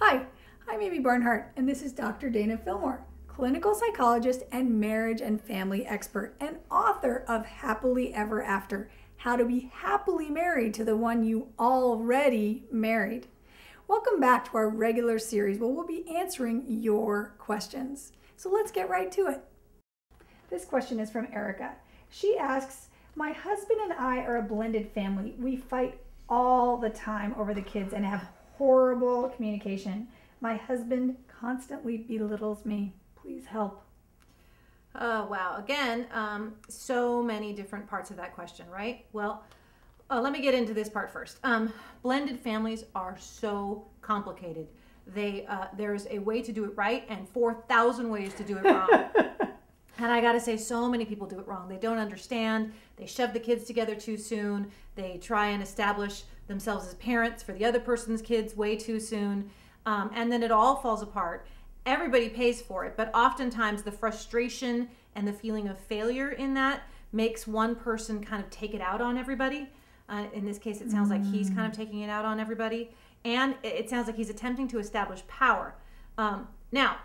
Hi, I'm Amy Barnhart, and this is Dr. Dana Fillmore, clinical psychologist and marriage and family expert, and author of Happily Ever After, How to Be Happily Married to the One You Already Married. Welcome back to our regular series where we'll be answering your questions. So let's get right to it. This question is from Erica. She asks, my husband and I are a blended family. We fight all the time over the kids and have horrible communication. My husband constantly belittles me. Please help. Wow. Again, so many different parts of that question, right? Well, let me get into this part first. Blended families are so complicated. There's a way to do it right and 4,000 ways to do it wrong. And I got to say, so many people do it wrong. They don't understand. They shove the kids together too soon. They try and establish themselves as parents for the other person's kids way too soon. And then it all falls apart. Everybody pays for it, but oftentimes the frustration and the feeling of failure in that makes one person kind of take it out on everybody. In this case, it sounds like he's kind of taking it out on everybody. And it sounds like he's attempting to establish power. Now,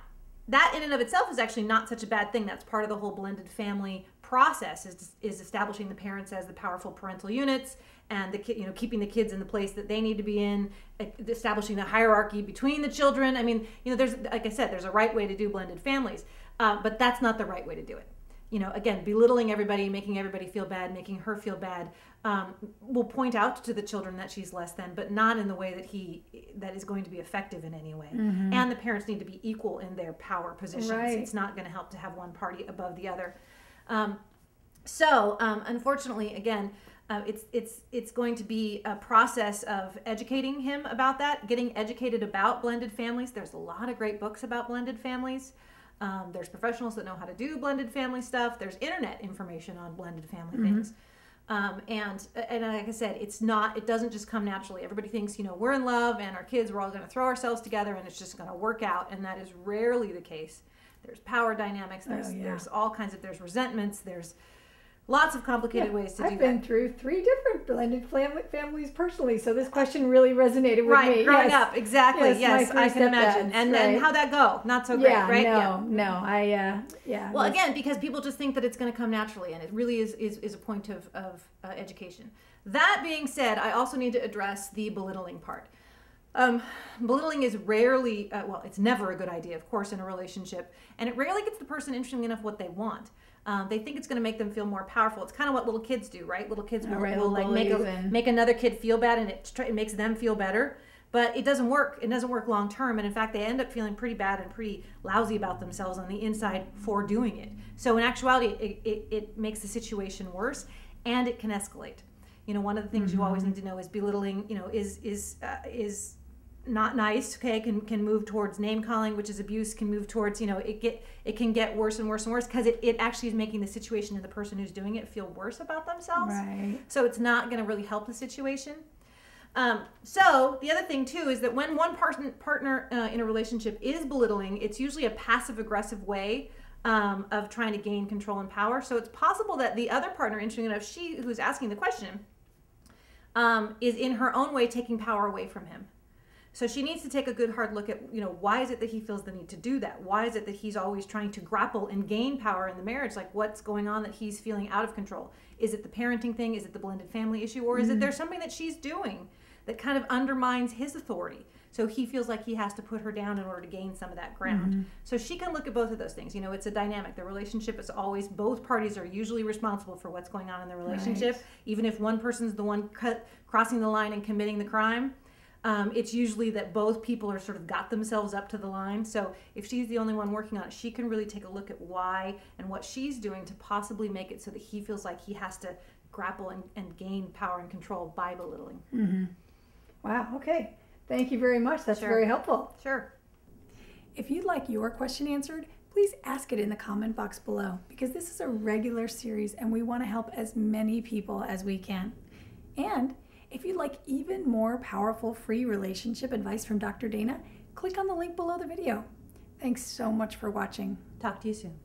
that in and of itself is actually not such a bad thing. That's part of the whole blended family process, is establishing the parents as the powerful parental units, and keeping the kids in the place that they need to be in, establishing the hierarchy between the children. I mean, there's, like I said, there's a right way to do blended families, but that's not the right way to do it. Again, belittling everybody, making everybody feel bad, making her feel bad, will point out to the children that she's less than, but not in the way that is going to be effective in any way. Mm-hmm. And the parents need to be equal in their power positions. Right. It's not going to help to have one party above the other. Unfortunately, again, it's going to be a process of educating him about that, getting educated about blended families. There's a lot of great books about blended families. There's professionals that know how to do blended family stuff. There's internet information on blended family things. And like I said, it doesn't just come naturally. Everybody thinks, we're in love and our kids, we're all going to throw ourselves together and it's just going to work out. And that is rarely the case. There's power dynamics. There's all kinds of, there's resentments. There's lots of complicated ways to do that. I've been through 3 different blended families personally, so this question really resonated with me. Right, growing up, exactly. Yes, I can imagine. And then how'd that go? Not so great, right? Well, again, because people just think that it's going to come naturally, and it really is a point of education. That being said, I also need to address the belittling part. Belittling is rarely, it's never a good idea, of course, in a relationship, and it rarely gets the person interesting enough what they want. They think it's going to make them feel more powerful. It's kind of what little kids do, right? Little kids will like make another kid feel bad, and it makes them feel better. But it doesn't work. It doesn't work long term, and in fact, they end up feeling pretty bad and pretty lousy about themselves on the inside for doing it. So in actuality, it makes the situation worse, and it can escalate. One of the things you always need to know is belittling. Is not nice. Okay, can move towards name calling, which is abuse. Can move towards it can get worse and worse and worse because it actually is making the situation and the person who's doing it feel worse about themselves. Right. So it's not going to really help the situation. So the other thing too is that when one partner in a relationship is belittling, it's usually a passive aggressive way of trying to gain control and power. So it's possible that the other partner, interestingly enough, she who's asking the question, is in her own way taking power away from him. So she needs to take a good hard look at, why is it that he feels the need to do that? Why is it that he's always trying to grapple and gain power in the marriage? Like, what's going on that he's feeling out of control? Is it the parenting thing? Is it the blended family issue? Or is it there's something that she's doing that kind of undermines his authority? So he feels like he has to put her down in order to gain some of that ground. So she can look at both of those things. It's a dynamic. The relationship is always, both parties are usually responsible for what's going on in the relationship. Right. Even if one person's the one crossing the line and committing the crime, it's usually that both people are sort of got themselves up to the line. So if she's the only one working on it, she can really take a look at why and what she's doing to possibly make it so that he feels like he has to grapple and gain power and control by belittling. Wow, okay. Thank you very much. That's very helpful. Sure. If you'd like your question answered, please ask it in the comment box below, because this is a regular series and we want to help as many people as we can. And if you'd like even more powerful free relationship advice from Dr. Dana, click on the link below the video. Thanks so much for watching. Talk to you soon.